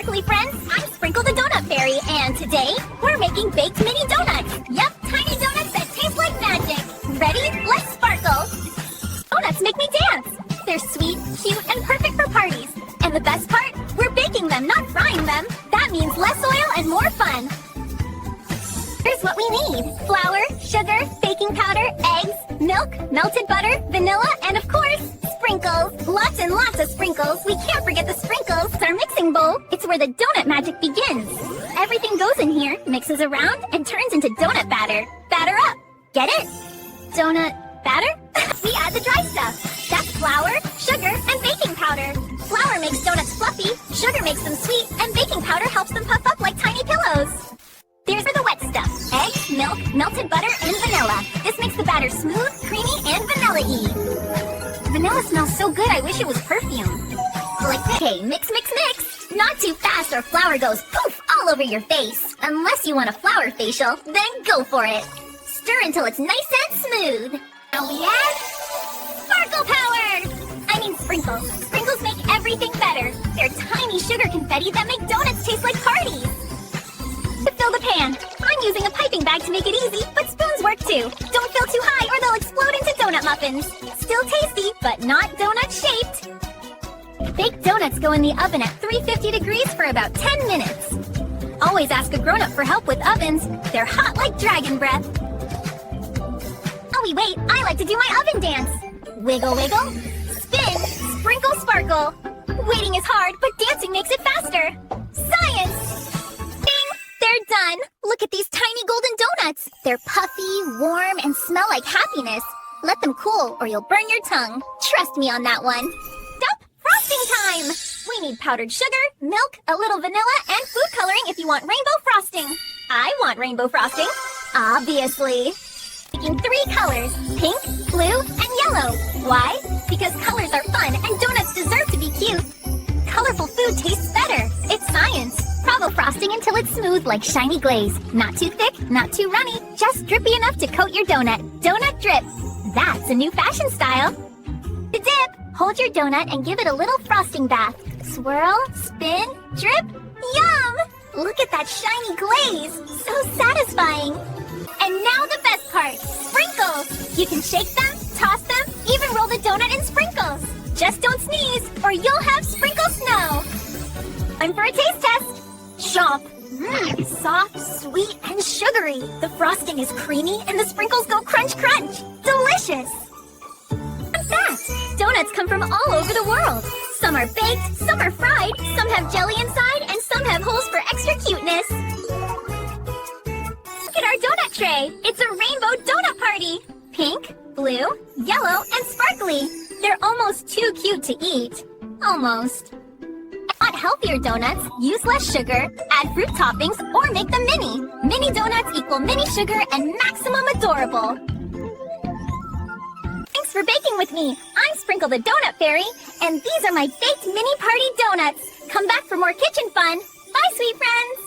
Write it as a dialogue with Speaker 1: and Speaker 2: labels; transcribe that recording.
Speaker 1: sparkly friends! I'm Sprinkle the Donut Fairy, and today we're making baked mini donuts. Yep, tiny donuts that taste like magic. Ready? Let's sparkle! Donuts make me dance. They're sweet, cute, and perfect for parties. And the best part? We're baking them, not frying them. That means less oil and more fun. Here's what we need. Flour, sugar, baking powder, eggs, milk, melted butter, vanilla, and of course, sprinkles. Lots and lots of sprinkles. We can't forget the sprinkles. It's our mixing bowl. It's where the donut magic begins. Everything goes in here, mixes around, and turns into donut batter. Batter up. Get it? Donut batter? We add the dry stuff. That's flour, sugar, and baking powder. Flour makes donuts fluffy, sugar makes them sweet, and baking powder helps them puff up like tiny pillows. There's the wet stuff. Eggs, milk, melted butter, and vanilla. This makes the batter smooth, creamy, and vanilla-y. Vanilla smells so good I wish it was perfume. Like this. Okay, mix, mix, mix. Not too fast or flour goes poof all over your face. Unless you want a flour facial, then go for it. Stir until it's nice and smooth. Now we add sparkle power! I mean sprinkles. Sprinkles make everything better. They're tiny sugar confetti that make donuts taste like parties. To fill the pan, I'm using a piping bag to make it easy, but spoons work too. Don't fill too high or they'll explode into donut muffins. Still tasty, but not donut-shaped. Baked donuts go in the oven at 350 degrees for about 10 minutes. Always ask a grown-up for help with ovens. They're hot like dragon breath. Oh, wait, I like to do my oven dance. Wiggle, wiggle, spin, sprinkle, sparkle. Waiting is hard, but dancing makes it faster. Science! Ding! They're done. Look at these tiny golden donuts. They're puffy, warm, and smell like happiness. Let them cool or you'll burn your tongue. Trust me on that one. Stop! Frosting time! We need powdered sugar, milk, a little vanilla, and food coloring if you want rainbow frosting. I want rainbow frosting. Obviously. Making 3 colors, pink, blue, and yellow. Why? Because colors are fun and donuts deserve to be cute. Colorful food tastes better. It's science. Bravo frosting until it's smooth like shiny glaze. Not too thick, not too runny, just drippy enough to coat your donut. Donut drip. That's a new fashion style. To dip, hold your donut and give it a little frosting bath. Swirl, spin, drip. Yum! Look at that shiny glaze. So satisfying. And now the best part, sprinkles! You can shake them, toss them, even roll the donut in sprinkles. Just don't sneeze, or you'll have sprinkle snow. Time for a taste test. Chomp. Soft, sweet, and sugary. The frosting is creamy, and the sprinkles go crunch, crunch. Delicious. Fun fact, donuts come from all over the world. Some are baked, some are fried, some have jelly inside, and some have holes for extra cuteness. Look at our donut tray! It's a rainbow donut party! Pink, blue, yellow, and sparkly. They're almost too cute to eat. Almost. Want healthier donuts? Use less sugar, add fruit toppings, or make them mini. Mini donuts equal mini sugar and maximum adorable. Thanks for baking with me. I'm Sprinkle the Donut Fairy, and these are my baked mini party donuts. Come back for more kitchen fun. Bye, sweet friends!